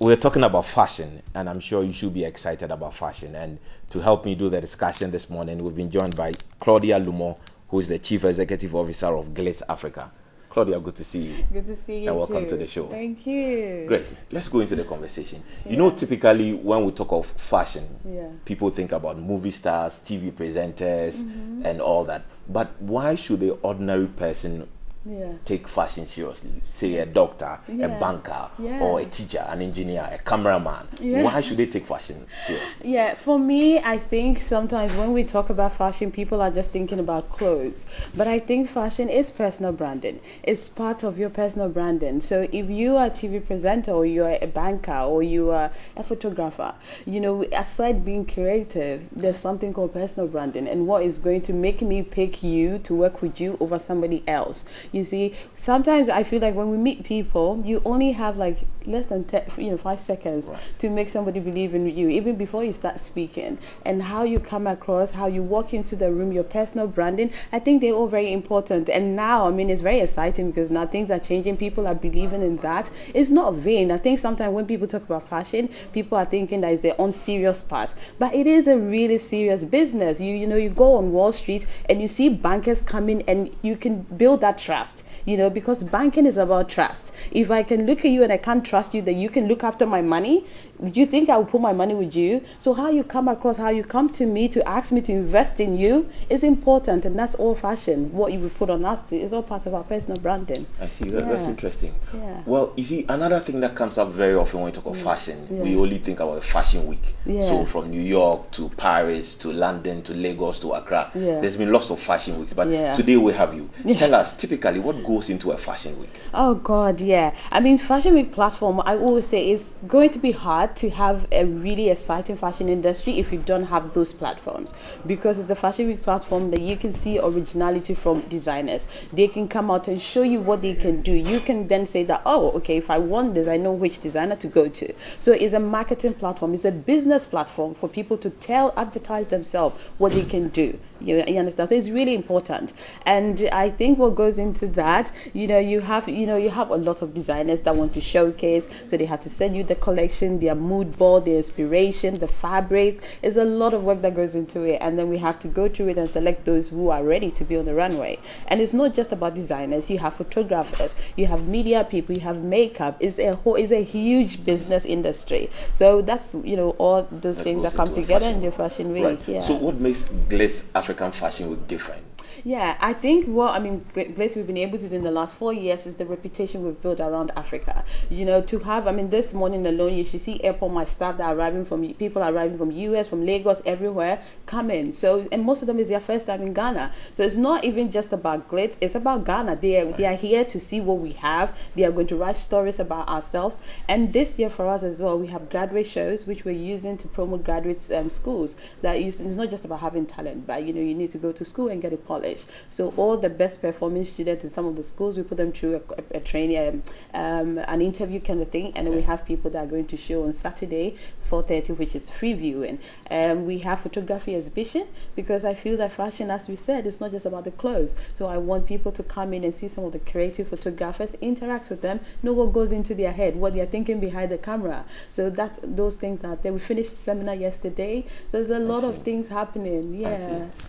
we're talking about fashion, and I'm sure you should be excited about fashion. And to help me do the discussion this morning, we've been joined by Claudia Lumo, who is the Chief Executive Officer of Glitz Africa. Claudia, good to see you. Good to see you and welcome too. to the show. Thank you. Great. Let's go into the conversation. You know, typically when we talk of fashion, people think about movie stars, TV presenters, and all that. But why should the ordinary person take fashion seriously? Say a doctor, a banker, or a teacher, an engineer, a cameraman. Why should they take fashion seriously? Yeah, for me, I think sometimes when we talk about fashion, people are just thinking about clothes. But I think fashion is personal branding. It's part of your personal branding. So if you are a TV presenter, or you're a banker, or you are a photographer, you know, aside being creative, there's something called personal branding, and what is going to make me pick you to work with you over somebody else. You see, sometimes I feel like when we meet people, you only have like less than 5 seconds to make somebody believe in you, even before you start speaking. And how you come across, how you walk into the room, your personal branding, I think they're all very important. And now, I mean, it's very exciting because now things are changing. People are believing in that. It's not vain. I think sometimes when people talk about fashion, people are thinking that it's their own serious part. But it is a really serious business. You know, you go on Wall Street and you see bankers coming, and you can build that trust. You know, because banking is about trust. If I can look at you and I can't trust you that you can look after my money, do you think I will put my money with you? So how you come across, how you come to me to ask me to invest in you is important, and that's all fashion. What you will put on us is all part of our personal branding. I see. That's interesting. Well, you see, another thing that comes up very often when we talk about fashion, we only think about Fashion Week. So from New York to Paris to London to Lagos to Accra, there's been lots of fashion weeks. But today we have you. Tell us, typically, what goes into a fashion week? Oh God, I mean, Fashion Week platform, I always say, is going to be hard to have a really exciting fashion industry if you don't have those platforms, because it's the Fashion Week platform that you can see originality from designers. They can come out and show you what they can do. You can then say that, oh, okay, if I want this, I know which designer to go to. So it's a marketing platform. It's a business platform for people to advertise themselves what they can do. You understand? So it's really important. And I think what goes into that, you have a lot of designers that want to showcase, so they have to send you the collection, their mood board, their inspiration, the fabric. There's a lot of work that goes into it, and then we have to go through it and select those who are ready to be on the runway. And it's not just about designers. You have photographers, you have media people, you have makeup. It's a huge business industry. So that's all those things that come together in the Fashion Week. So what makes Glitz African Fashion Week different? I think Glitz we've been able to do in the last 4 years is the reputation we've built around Africa. To have, this morning alone, you should see airport my staff that are people arriving from US, from Lagos, everywhere coming. So, and most of them is their first time in Ghana. So it's not even just about Glitz, it's about Ghana. They are here to see what we have. They are going to write stories about ourselves. And this year for us as well, we have graduate shows which we're using to promote graduate schools. It's not just about having talent, but you need to go to school and get it polished. So all the best performing students in some of the schools, we put them through a training, an interview kind of thing, and then we have people that are going to show on Saturday 4:30, which is free viewing. We have photography exhibition, because I feel that fashion, as we said, it's not just about the clothes. So I want people to come in and see some of the creative photographers, interact with them, know what goes into their head, what they're thinking behind the camera. So that's those things out there. We finished the seminar yesterday, so there's a lot of things happening.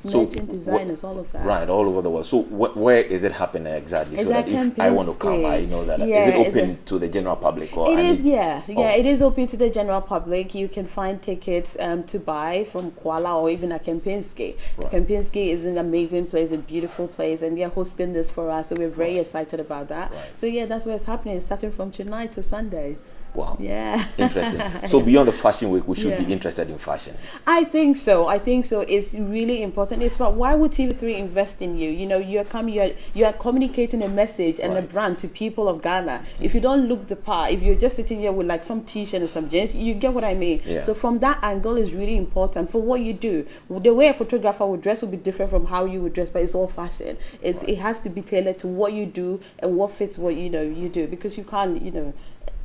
Merchant designers, all of that. Right, all over the world. So where is it happening exactly? So that if I want to come, I know that. Is it open to the general public? Or it is, it is open to the general public. You can find tickets to buy from Kuala or even at Kempinski. Kempinski is an amazing place, a beautiful place, and they're hosting this for us, so we're very excited about that. So that's where it's happening. It's starting from tonight to Sunday. Wow. Interesting. So beyond the Fashion Week, we should be interested in fashion. I think so. It's really important. It's about, why would TV3 invest in you? You are communicating a message and a brand to people of Ghana. If you don't look the part, if you're just sitting here with like some t-shirt and some jeans, you get what I mean. So from that angle is really important for what you do. The way a photographer would dress will be different from how you would dress, but it's all fashion. It has to be tailored to what you do and what fits what you do, because you can't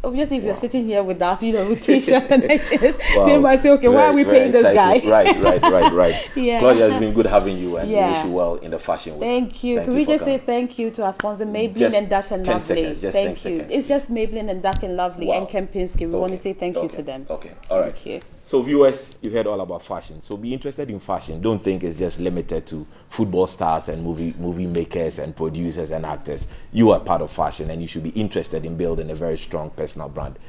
obviously, if you're sitting here without, with t-shirts and edges, they might say, okay, why are we paying this guy? Right. Yeah. Claudia, it's been good having you, and we wish you well in the fashion week. Thank you. Can we just say thank you to our sponsor, Maybelline and Dark and Lovely? Thank you. It's just Maybelline and Dark and Lovely and Kempinski. We want to say thank you to them. Okay, all right. Thank you. So viewers, you heard all about fashion. So be interested in fashion. Don't think it's just limited to football stars and movie makers and producers and actors. You are part of fashion, and you should be interested in building a very strong personal brand.